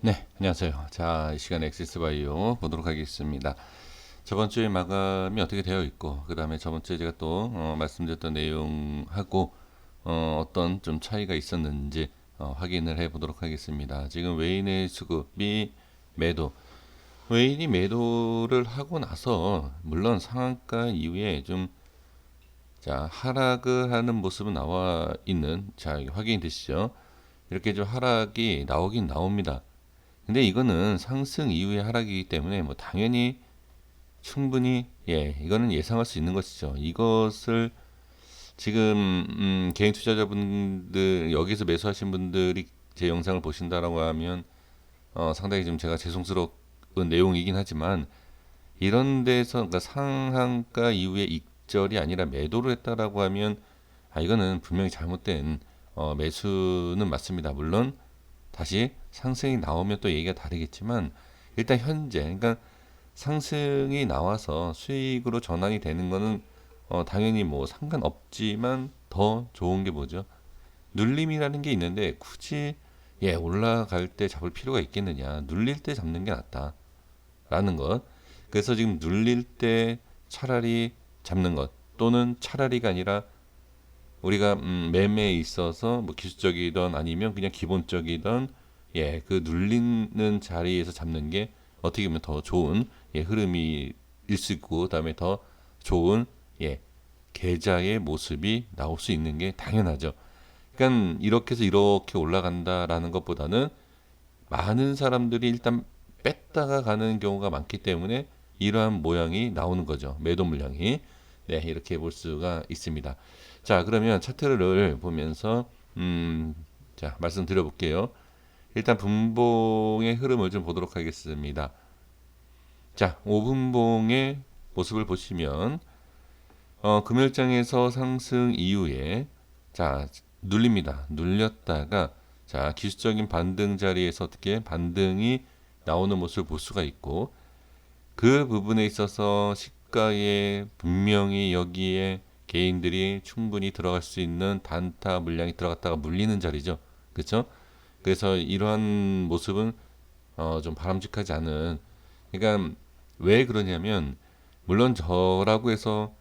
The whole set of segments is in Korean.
네, 안녕하세요. 자, 이 시간에 엑시스바이오 보도록 하겠습니다. 저번 주에 마감이 어떻게 되어 있고, 그 다음에 저번 주에 제가 또 말씀드렸던 내용하고 어떤 좀 차이가 있었는지 확인을 해 보도록 하겠습니다. 지금 외인의 수급이 매도, 외인이 매도를 하고 나서 물론 상한가 이후에 좀 자, 하락을 하는 모습은 나와 있는, 자, 확인이 되시죠? 이렇게 좀 하락이 나오긴 나옵니다. 근데 이거는 상승 이후의 하락이기 때문에 뭐 당연히 충분히 이거는 예상할 수 있는 것이죠. 이것을 지금 개인 투자자분들 여기서 매수하신 분들이 제 영상을 보신다라고 하면 상당히 좀 제가 죄송스러운 내용이긴 하지만 이런 데서 그러니까 상한가 이후에 익절이 아니라 매도를 했다라고 하면 이거는 분명히 잘못된 매수는 맞습니다. 물론 다시 상승이 나오면 또 얘기가 다르겠지만 일단 현재 그러니까 상승이 나와서 수익으로 전환이 되는 거는 당연히 뭐 상관없지만 더 좋은 게 뭐죠? 눌림이라는 게 있는데 굳이 올라갈 때 잡을 필요가 있겠느냐? 눌릴 때 잡는 게 낫다라는 것. 그래서 지금 눌릴 때 차라리 잡는 것 또는 차라리가 아니라 우리가 매매에 있어서 뭐 기술적이든 아니면 그냥 기본적이든 그 눌리는 자리에서 잡는 게 어떻게 보면 더 좋은 흐름이 일 수 있고 그다음에 더 좋은 계좌의 모습이 나올 수 있는 게 당연하죠. 그러니까 이렇게 해서 이렇게 올라간다라는 것보다는 많은 사람들이 일단 뺐다가 가는 경우가 많기 때문에 이러한 모양이 나오는 거죠. 매도 물량이. 네, 이렇게 볼 수가 있습니다. 자, 그러면 차트를 보면서 자, 말씀드려 볼게요. 일단 분봉의 흐름을 좀 보도록 하겠습니다. 자, 5분봉의 모습을 보시면 금요일장에서 상승 이후에 자, 눌립니다. 눌렸다가 자, 기술적인 반등 자리에서 어떻게 반등이 나오는 모습을 볼 수가 있고 그 부분에 있어서 시가에 분명히 여기에 개인들이 충분히 들어갈 수 있는 단타 물량이 들어갔다가 물리는 자리죠. 그렇죠? 그래서 이러한 모습은 좀 바람직하지 않은 그러니까 왜 그러냐면 물론 저라고 해서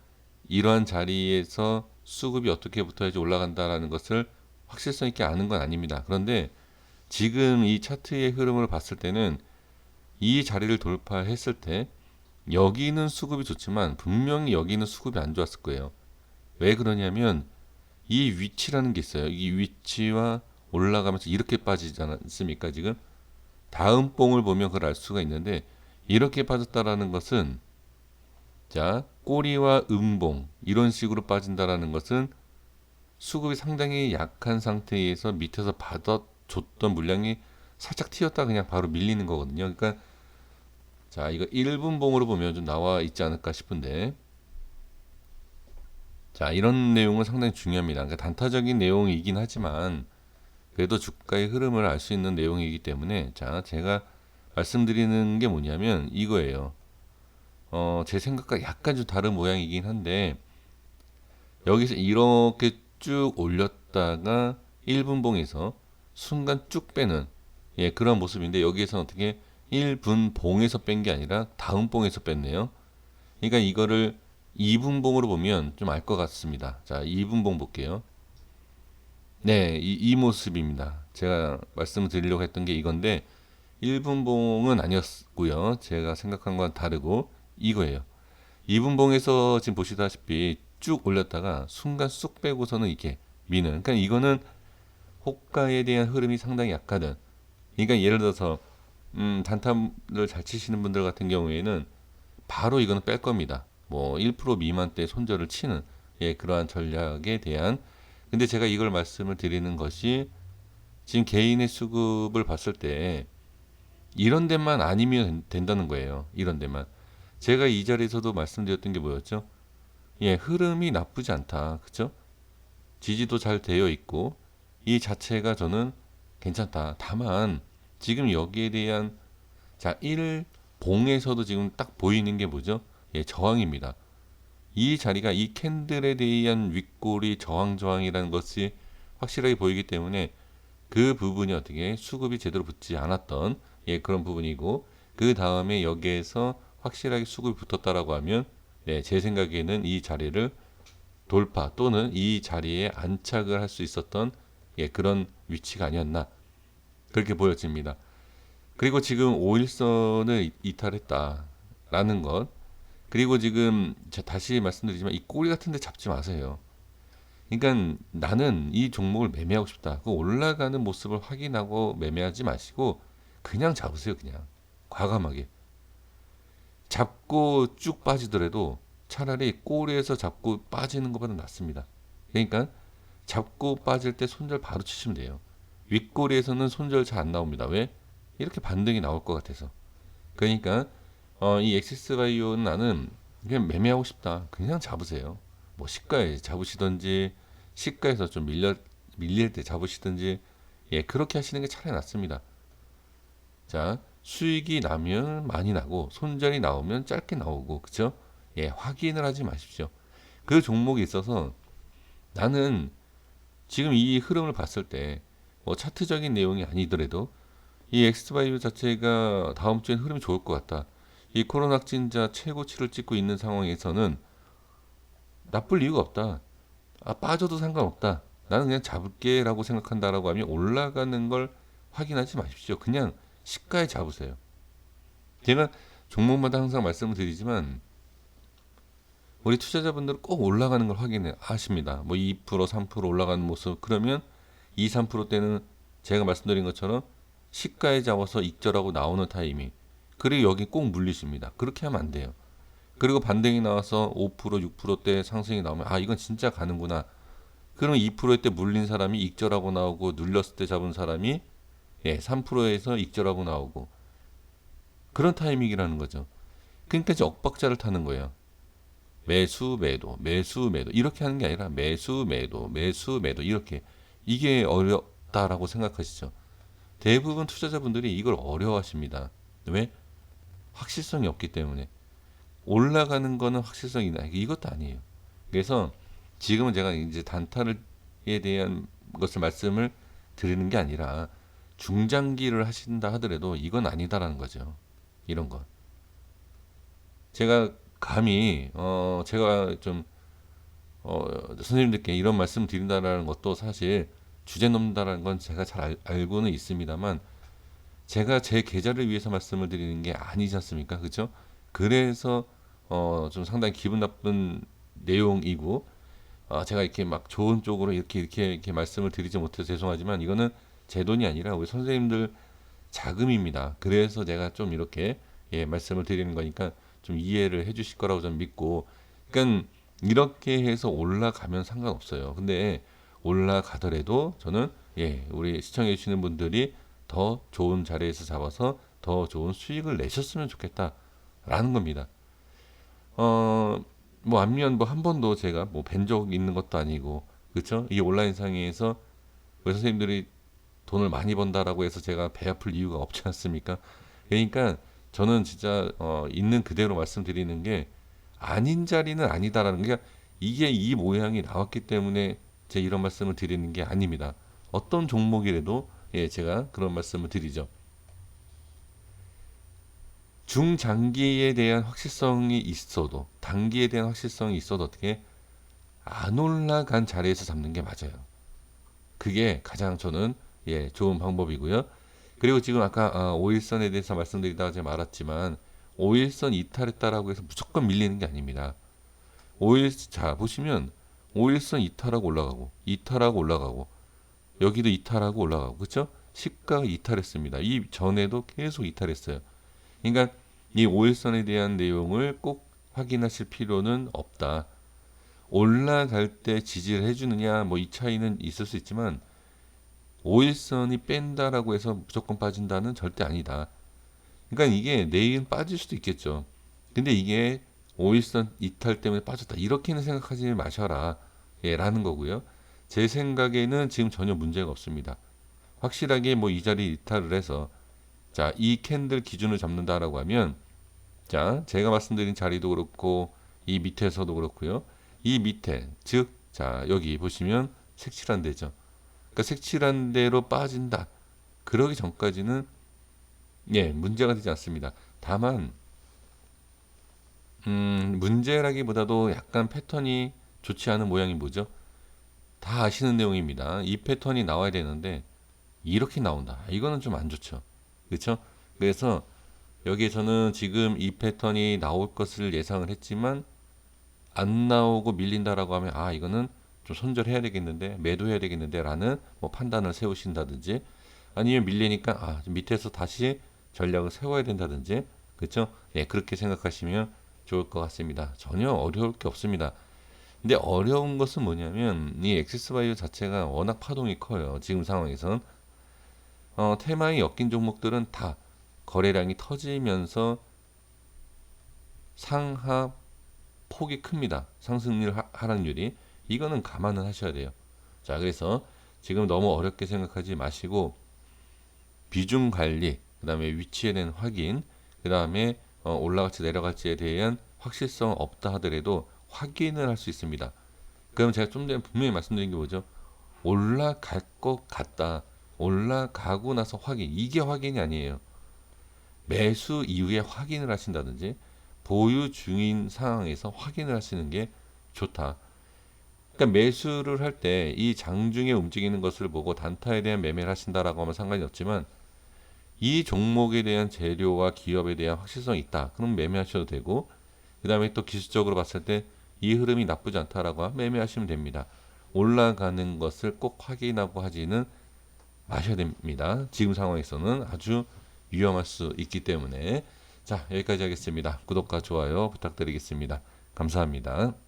이러한 자리에서 수급이 어떻게 붙어야지 올라간다라는 것을 확실성 있게 아는 건 아닙니다. 그런데 지금 이 차트의 흐름을 봤을 때는 이 자리를 돌파했을 때 여기는 수급이 좋지만 분명히 여기는 수급이 안 좋았을 거예요. 왜 그러냐면 이 위치라는 게 있어요. 이 위치와 올라가면서 이렇게 빠지지 않습니까? 지금 다음 봉을 보면 그걸 알 수가 있는데 이렇게 빠졌다라는 것은 자 꼬리와 음봉 이런 식으로 빠진다라는 것은 수급이 상당히 약한 상태에서 밑에서 받아줬던 물량이 살짝 튀었다 그냥 바로 밀리는 거거든요. 그러니까 자 이거 1분봉으로 보면 좀 나와 있지 않을까 싶은데 자 이런 내용은 상당히 중요합니다. 그러니까 단타적인 내용이긴 하지만 그래도 주가의 흐름을 알 수 있는 내용이기 때문에 자 제가 말씀드리는 게 뭐냐면 이거예요. 제 생각과 약간 좀 다른 모양이긴 한데 여기서 이렇게 쭉 올렸다가 1분봉에서 순간 쭉 빼는 그런 모습인데 여기에서 어떻게 1분봉에서 뺀 게 아니라 다음 봉에서 뺐네요. 그러니까 이거를 2분봉으로 보면 좀 알 것 같습니다. 자, 2분봉 볼게요. 네, 이 모습입니다. 제가 말씀을 드리려고 했던 게 이건데 1분봉은 아니었고요. 제가 생각한 건 다르고 이거예요. 2분봉에서 지금 보시다시피 쭉 올렸다가 순간 쑥 빼고서는 이렇게 미는. 그러니까 이거는 호가에 대한 흐름이 상당히 약하든. 그러니까 예를 들어서 단타를 잘 치시는 분들 같은 경우에는 바로 이거는 뺄 겁니다. 뭐 1% 미만대 손절을 치는 그러한 전략에 대한 근데 제가 이걸 말씀을 드리는 것이 지금 개인의 수급을 봤을 때 이런 데만 아니면 된다는 거예요. 이런 데만. 제가 이 자리에서도 말씀드렸던 게 뭐였죠? 흐름이 나쁘지 않다. 그쵸? 지지도 잘 되어 있고 이 자체가 저는 괜찮다. 다만 지금 여기에 대한 자, 1봉에서도 지금 딱 보이는 게 뭐죠? 저항입니다. 이 자리가 이 캔들에 대한 윗골이 저항이라는 것이 확실하게 보이기 때문에 그 부분이 어떻게 수급이 제대로 붙지 않았던 그런 부분이고, 그 다음에 여기에서 확실하게 수급이 붙었다라고 하면 제 생각에는 이 자리를 돌파 또는 이 자리에 안착을 할 수 있었던 그런 위치가 아니었나 그렇게 보여집니다. 그리고 지금 5일선을 이탈했다라는 것, 그리고 지금 다시 말씀드리지만 이 꼬리 같은 데 잡지 마세요. 그러니까 나는 이 종목을 매매하고 싶다. 그 올라가는 모습을 확인하고 매매하지 마시고 그냥 잡으세요. 그냥 과감하게 잡고 쭉 빠지더라도 차라리 꼬리에서 잡고 빠지는 것보다 낫습니다. 그러니까 잡고 빠질 때 손절 바로 치시면 돼요. 윗꼬리에서는 손절 잘 안 나옵니다. 왜? 이렇게 반등이 나올 것 같아서. 그러니까 이 엑시스바이오는 나는 그냥 매매하고 싶다. 그냥 잡으세요. 뭐 시가에 잡으시든지 시가에서 좀 밀릴 때 잡으시든지 그렇게 하시는 게 차라리 낫습니다. 자, 수익이 나면 많이 나고 손절이 나오면 짧게 나오고 그죠? 확인을 하지 마십시오. 그 종목에 있어서 나는 지금 이 흐름을 봤을 때 뭐 차트적인 내용이 아니더라도 이 엑스바이오 자체가 다음 주엔 흐름이 좋을 것 같다. 이 코로나 확진자 최고치를 찍고 있는 상황에서는 나쁠 이유가 없다. 빠져도 상관없다. 나는 그냥 잡을게라고 생각한다라고 하면 올라가는 걸 확인하지 마십시오. 그냥 시가에 잡으세요. 제가 종목마다 항상 말씀을 드리지만 우리 투자자분들은 꼭 올라가는 걸 확인하십니다. 뭐 2%, 3% 올라가는 모습 그러면 2, 3%대는 제가 말씀드린 것처럼 시가에 잡아서 익절하고 나오는 타이밍. 그리고 여기 꼭 물리십니다. 그렇게 하면 안 돼요. 그리고 반등이 나와서 5%, 6%대 상승이 나오면 이건 진짜 가는구나. 그럼 2%대 물린 사람이 익절하고 나오고 눌렸을 때 잡은 사람이 3%에서 익절하고 나오고 그런 타이밍이라는 거죠. 그러니까 이제 엇박자를 타는 거예요. 매수 매도 매수 매도 이렇게 하는 게 아니라 매수 매도 매수 매도 이렇게 이게 어렵다라고 생각하시죠. 대부분 투자자분들이 이걸 어려워하십니다. 왜? 확실성이 없기 때문에. 올라가는 거는 확실성이 있나? 이것도 아니에요. 그래서 지금은 제가 이제 단타에 대한 것을 말씀을 드리는 게 아니라 중장기를 하신다 하더라도 이건 아니다라는 거죠. 이런 것. 제가 감히 제가 좀 선생님들께 이런 말씀 드린다라는 것도 사실 주제 넘는다라는 건 제가 잘 알고는 있습니다만 제가 제 계좌를 위해서 말씀을 드리는 게 아니지 않습니까? 그죠? 그래서 좀 상당히 기분 나쁜 내용이고 제가 이렇게 막 좋은 쪽으로 이렇게 말씀을 드리지 못해서 죄송하지만 이거는 제 돈이 아니라 우리 선생님들 자금입니다. 그래서 제가 좀 이렇게 말씀을 드리는 거니까 좀 이해를 해주실 거라고 저는 믿고, 그러니까 이렇게 해서 올라가면 상관없어요. 근데 올라가더라도 저는 우리 시청해 주시는 분들이 더 좋은 자리에서 잡아서 더 좋은 수익을 내셨으면 좋겠다라는 겁니다. 뭐 안면 뭐 한 번도 제가 뭐 뵌 적 있는 것도 아니고 그렇죠? 이 온라인 상에서 우리 선생님들이 돈을 많이 번다라고 해서 제가 배 아플 이유가 없지 않습니까? 그러니까 저는 진짜 있는 그대로 말씀드리는 게 아닌 자리는 아니다라는 게 이게 이 모양이 나왔기 때문에 제가 이런 말씀을 드리는 게 아닙니다. 어떤 종목이라도 제가 그런 말씀을 드리죠. 중장기에 대한 확실성이 있어도 단기에 대한 확실성이 있어도 어떻게 안 올라간 자리에서 잡는 게 맞아요. 그게 가장 저는 좋은 방법이고요. 그리고 지금 아까 5일선에 대해서 말씀드리다가 제가 말았지만 5일선 이탈했다라고 해서 무조건 밀리는 게 아닙니다. 5일 자 보시면 5일선 이탈하고 올라가고 이탈하고 올라가고 여기도 이탈하고 올라가고 그렇죠? 시가가 이탈했습니다. 이 전에도 계속 이탈했어요. 그러니까 이 5일선에 대한 내용을 꼭 확인하실 필요는 없다. 올라갈 때 지지를 해주느냐 뭐 이 차이는 있을 수 있지만 5일선이 뺀다라고 해서 무조건 빠진다는 절대 아니다. 그러니까 이게 내일은 빠질 수도 있겠죠. 근데 이게 5일선 이탈 때문에 빠졌다. 이렇게는 생각하지 마셔라. 라는 거고요. 제 생각에는 지금 전혀 문제가 없습니다. 확실하게 뭐 이 자리 이탈을 해서 자, 이 캔들 기준을 잡는다라고 하면 자, 제가 말씀드린 자리도 그렇고 이 밑에서도 그렇고요. 이 밑에 즉 자, 여기 보시면 색칠한 데죠. 그러니까 색칠한 대로 빠진다. 그러기 전까지는 예, 문제가 되지 않습니다. 다만 문제라기보다도 약간 패턴이 좋지 않은 모양이 뭐죠? 다 아시는 내용입니다. 이 패턴이 나와야 되는데 이렇게 나온다. 이거는 좀 안 좋죠. 그렇죠? 그래서 여기에서는 지금 이 패턴이 나올 것을 예상을 했지만 안 나오고 밀린다라고 하면 아 이거는 좀 손절해야 되겠는데 매도해야 되겠는데 라는 뭐 판단을 세우신다든지 아니면 밀리니까 아 밑에서 다시 전략을 세워야 된다든지 그렇죠? 네 그렇게 생각하시면 좋을 것 같습니다. 전혀 어려울 게 없습니다. 근데 어려운 것은 뭐냐면 이 엑시스바이오 자체가 워낙 파동이 커요. 지금 상황에선 테마에 엮인 종목들은 다 거래량이 터지면서 상하 폭이 큽니다. 상승률 하락률이 이거는 감안을 하셔야 돼요. 자 그래서 지금 너무 어렵게 생각하지 마시고 비중 관리, 그 다음에 위치에 대한 확인, 그 다음에 올라갈지 내려갈지에 대한 확실성 없다 하더라도 확인을 할 수 있습니다. 그럼 제가 좀 전에 분명히 말씀드린 게 뭐죠? 올라갈 것 같다. 올라가고 나서 확인. 이게 확인이 아니에요. 매수 이후에 확인을 하신다든지 보유 중인 상황에서 확인을 하시는 게 좋다. 그러니까 매수를 할 때 이 장중에 움직이는 것을 보고 단타에 대한 매매를 하신다라고 하면 상관이 없지만 이 종목에 대한 재료와 기업에 대한 확실성이 있다. 그럼 매매하셔도 되고 그 다음에 또 기술적으로 봤을 때 이 흐름이 나쁘지 않다라고 하면 매매하시면 됩니다. 올라가는 것을 꼭 확인하고 하지는 마셔야 됩니다. 지금 상황에서는 아주 위험할 수 있기 때문에 자 여기까지 하겠습니다. 구독과 좋아요 부탁드리겠습니다. 감사합니다.